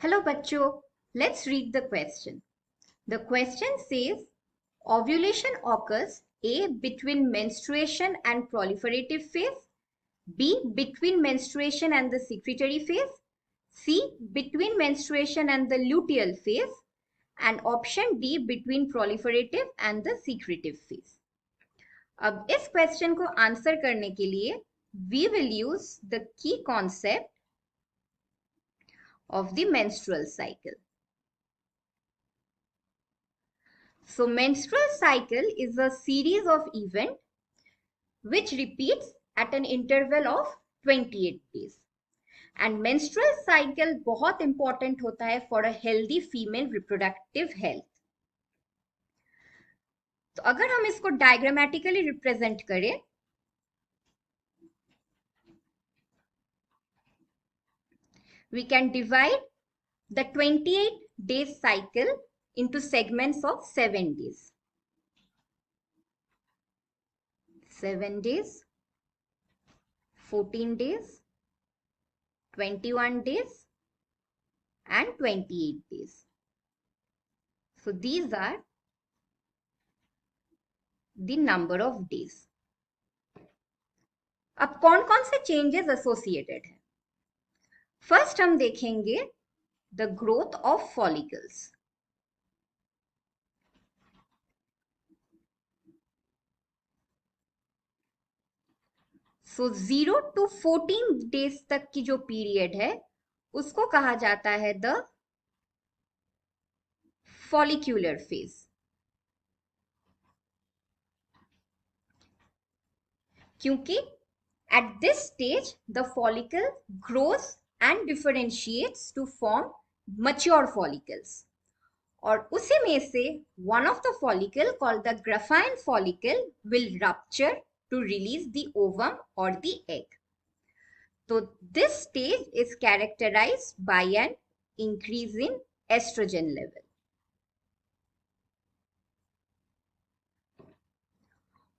Hello bachcho, let's read the question. The question says ovulation occurs A between menstruation and proliferative phase, B between menstruation and the secretory phase, C between menstruation and the luteal phase, and option D between proliferative and the secretive phase. अब इस question को answer करने के लिए we will use the key concept of the menstrual cycle. So menstrual cycle is a series of events which repeats at an interval of 28 days. And menstrual cycle बहुत important होता है for a healthy female reproductive health. तो अगर हम इसको diagrammatically represent करें, we can divide the 28 days cycle into segments of 7 days. 7 days, 14 days, 21 days, and 28 days. So these are the number of days. अब कौन कौन से चेंजेस एसोसिएटेड है? फर्स्ट हम देखेंगे the growth of follicles. So 0 to 14 days तक की जो पीरियड है उसको कहा जाता है द फॉलिक्यूलर फेज. क्योंकि at this stage the follicle grows and differentiates to form mature follicles. और उसी में से one of the follicle called the graphene follicle will rupture to release the ovum or the egg. So this stage is characterized by an increase in estrogen level.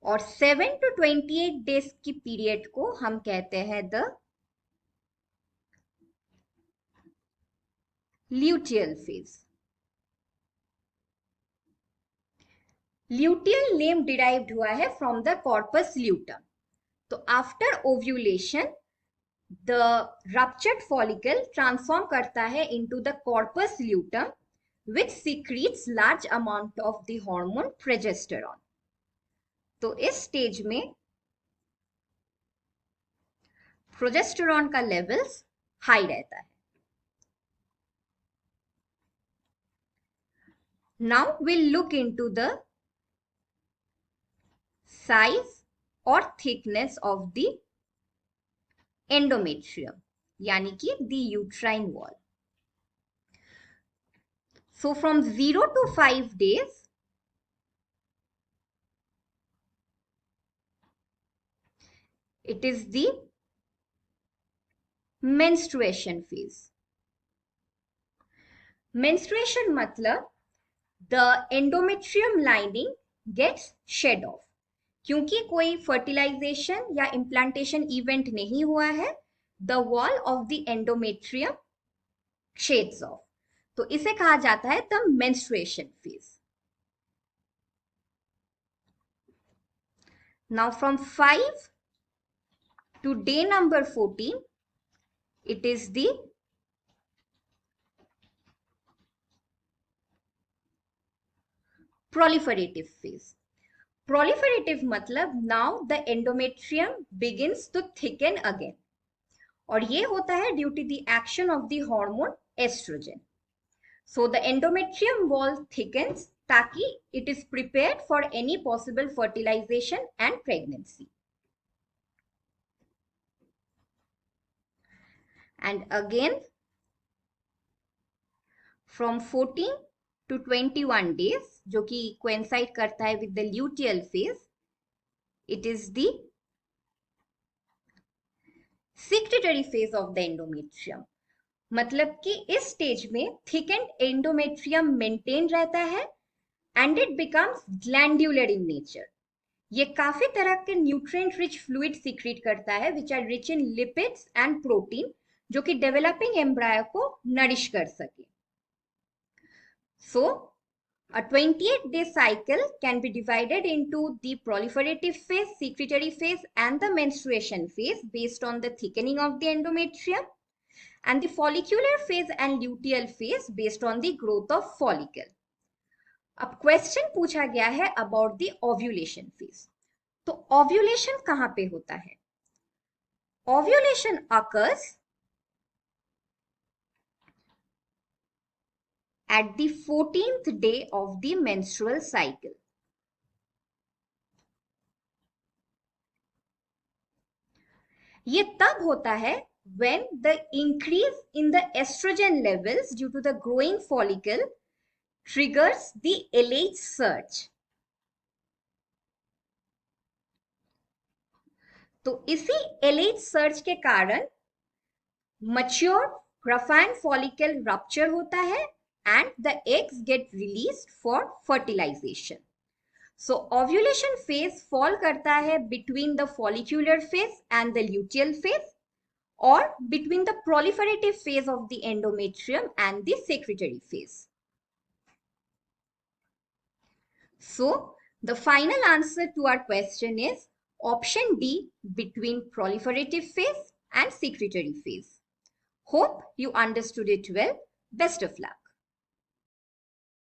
और 7 to 28 days की period को हम कहते हैं the luteal phase. Luteal name derived हुआ है from the corpus luteum. तो after ovulation the ruptured follicle transform करता है into the corpus luteum which secretes large amount of the hormone progesterone. तो इस स्टेज में प्रोजेस्टेरॉन का लेवल्स हाई रहता है. Now will look into the size और थिकनेस ऑफ द एंडोमेट्रियम यानी कि the uterine wall. So from 0 to 5 days it is the menstruation phase. Menstruation मतलब the endometrium lining gets shed off. क्योंकि कोई fertilization या implantation event नहीं हुआ है, the wall of the endometrium sheds off. तो इसे कहा जाता है the menstruation phase. Now from 5 to day number 14, it is the proliferative phase. Proliferative मतलब now the endometrium begins to thicken again. और ये होता है due to the action of the hormone estrogen. So the endometrium wall thickens ताकि it is prepared for any possible fertilization and pregnancy. And again from 14 to 21 days जो कि coincide करता है with the luteal phase, it is the secretory phase of the endometrium. मतलब कि इस stage में thickened endometrium maintain रहता है and it becomes glandular in nature. ये काफी तरह के nutrient rich fluid secrete करता है which are rich in lipids and protein जो कि डेवलपिंग एम्ब्रायो को नरिश कर सके. So a 28-day cycle can be divided into the proliferative phase, secretory phase, and the menstruation phase based on the thickening of the endometrium, and the follicular phase and luteal phase based on the growth of follicle. अब question पूछा गया है about the ovulation phase. तो ovulation कहां पे होता है? Ovulation occurs at the 14th day of the menstrual cycle. ये तब होता है when the increase in the estrogen levels due to the growing follicle triggers the LH surge. तो इसी LH surge के कारण mature graphene follicle rupture होता है and the eggs get released for fertilization. So ovulation phase fall करता है between the follicular phase and the luteal phase, or between the proliferative phase of the endometrium and the secretory phase. So the final answer to our question is option D, between proliferative phase and secretory phase. Hope you understood it well. Best of luck.